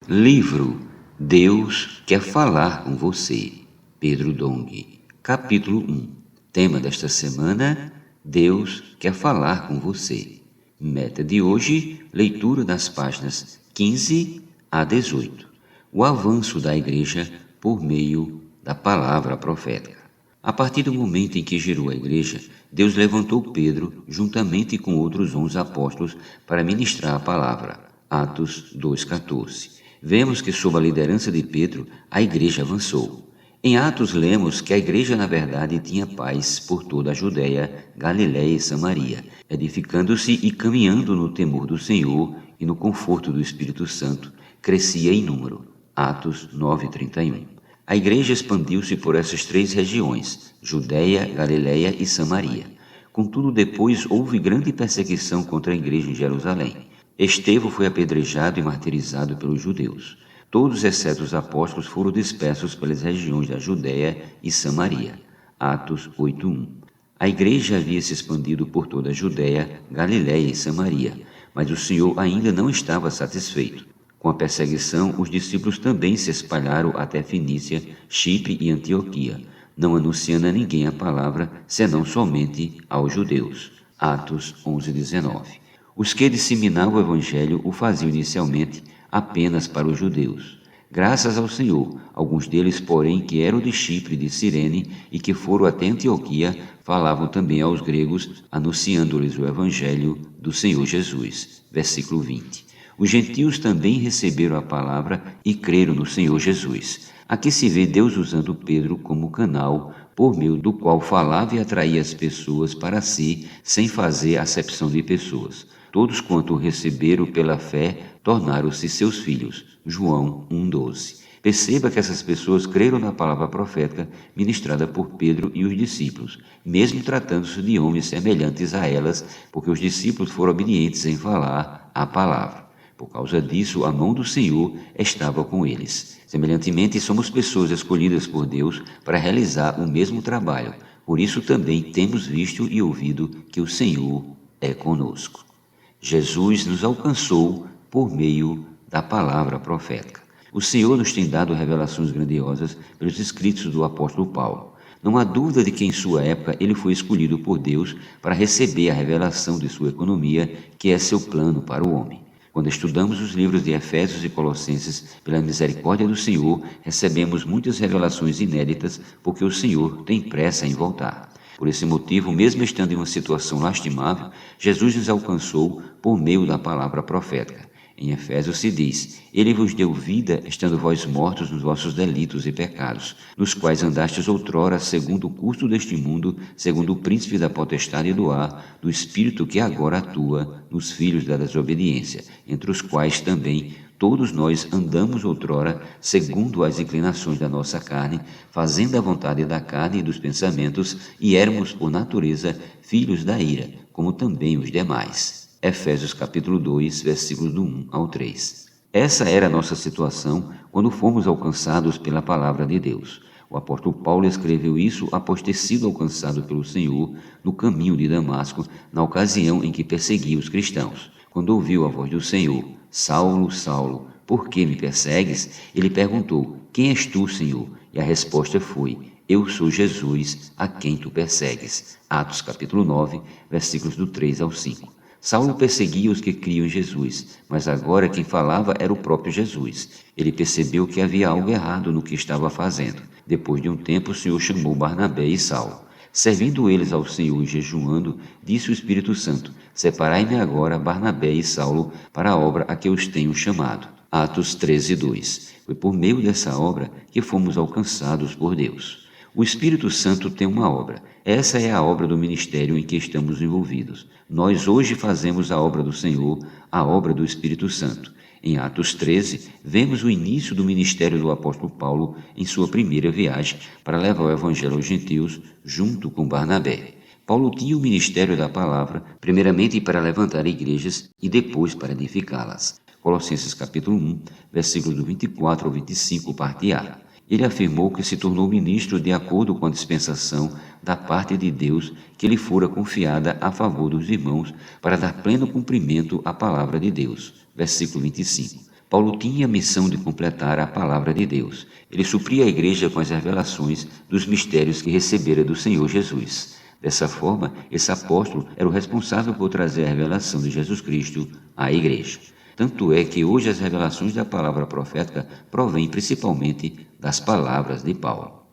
Livro Deus Quer Falar com Você, Pedro Dong, capítulo 1. Tema desta semana: Deus quer falar com você. Meta de hoje: leitura das páginas 15 a 18. O avanço da igreja por meio da palavra profética. A partir do momento em que gerou a igreja, Deus levantou Pedro, juntamente com outros 11 apóstolos, para ministrar a palavra. Atos 2,14. Vemos que, sob a liderança de Pedro, a igreja avançou. Em Atos, lemos que a igreja, na verdade, tinha paz por toda a Judéia, Galiléia e Samaria, edificando-se e caminhando no temor do Senhor e no conforto do Espírito Santo, crescia em número. Atos 9,31. A igreja expandiu-se por essas três regiões, Judéia, Galiléia e Samaria. Contudo, depois houve grande perseguição contra a igreja em Jerusalém. Estevão foi apedrejado e martirizado pelos judeus. Todos, exceto os apóstolos, foram dispersos pelas regiões da Judéia e Samaria. Atos 8:1. A igreja havia se expandido por toda a Judéia, Galiléia e Samaria, mas o Senhor ainda não estava satisfeito. Com a perseguição, os discípulos também se espalharam até Fenícia, Chipre e Antioquia, não anunciando a ninguém a palavra, senão somente aos judeus. Atos 11:19. Os que disseminavam o evangelho o faziam inicialmente apenas para os judeus. Graças ao Senhor, alguns deles, porém, que eram de Chipre e de Cirene e que foram até Antioquia, falavam também aos gregos, anunciando-lhes o evangelho do Senhor Jesus. Versículo 20. Os gentios também receberam a palavra e creram no Senhor Jesus. Aqui se vê Deus usando Pedro como canal por meio do qual falava e atraía as pessoas para si, sem fazer acepção de pessoas. Todos quanto o receberam pela fé tornaram-se seus filhos. João 1,12. Perceba que essas pessoas creram na palavra profética ministrada por Pedro e os discípulos, mesmo tratando-se de homens semelhantes a elas, porque os discípulos foram obedientes em falar a palavra. Por causa disso, a mão do Senhor estava com eles. Semelhantemente, somos pessoas escolhidas por Deus para realizar o mesmo trabalho. Por isso também temos visto e ouvido que o Senhor é conosco. Jesus nos alcançou por meio da palavra profética. O Senhor nos tem dado revelações grandiosas pelos escritos do apóstolo Paulo. Não há dúvida de que em sua época ele foi escolhido por Deus para receber a revelação de sua economia, que é seu plano para o homem. Quando estudamos os livros de Efésios e Colossenses, pela misericórdia do Senhor, recebemos muitas revelações inéditas, porque o Senhor tem pressa em voltar. Por esse motivo, mesmo estando em uma situação lastimável, Jesus nos alcançou por meio da palavra profética. Em Efésios se diz: Ele vos deu vida, estando vós mortos nos vossos delitos e pecados, nos quais andastes outrora, segundo o curso deste mundo, segundo o príncipe da potestade do ar, do espírito que agora atua nos filhos da desobediência, entre os quais também todos nós andamos outrora, segundo as inclinações da nossa carne, fazendo a vontade da carne e dos pensamentos, e éramos, por natureza, filhos da ira, como também os demais. Efésios capítulo 2, versículos do 1 ao 3. Essa era a nossa situação quando fomos alcançados pela palavra de Deus. O apóstolo Paulo escreveu isso após ter sido alcançado pelo Senhor no caminho de Damasco, na ocasião em que perseguia os cristãos. Quando ouviu a voz do Senhor: Saulo, Saulo, por que me persegues? Ele perguntou: Quem és tu, Senhor? E a resposta foi: Eu sou Jesus, a quem tu persegues. Atos capítulo 9, versículos do 3 ao 5. Saulo perseguia os que criam em Jesus, mas agora quem falava era o próprio Jesus. Ele percebeu que havia algo errado no que estava fazendo. Depois de um tempo, o Senhor chamou Barnabé e Saulo. Servindo eles ao Senhor e jejuando, disse o Espírito Santo: Separai-me agora Barnabé e Saulo para a obra a que eu os tenho chamado. Atos 13:2. Foi por meio dessa obra que fomos alcançados por Deus. O Espírito Santo tem uma obra. Essa é a obra do ministério em que estamos envolvidos. Nós hoje fazemos a obra do Senhor, a obra do Espírito Santo. Em Atos 13, vemos o início do ministério do apóstolo Paulo em sua primeira viagem para levar o evangelho aos gentios junto com Barnabé. Paulo tinha o ministério da palavra, primeiramente para levantar igrejas e depois para edificá-las. Colossenses capítulo 1, versículos do 24 ao 25, parte A. Ele afirmou que se tornou ministro de acordo com a dispensação da parte de Deus que lhe fora confiada a favor dos irmãos para dar pleno cumprimento à palavra de Deus. Versículo 25. Paulo tinha a missão de completar a palavra de Deus. Ele supria a igreja com as revelações dos mistérios que recebera do Senhor Jesus. Dessa forma, esse apóstolo era o responsável por trazer a revelação de Jesus Cristo à igreja. Tanto é que hoje as revelações da palavra profética provêm principalmente das palavras de Paulo.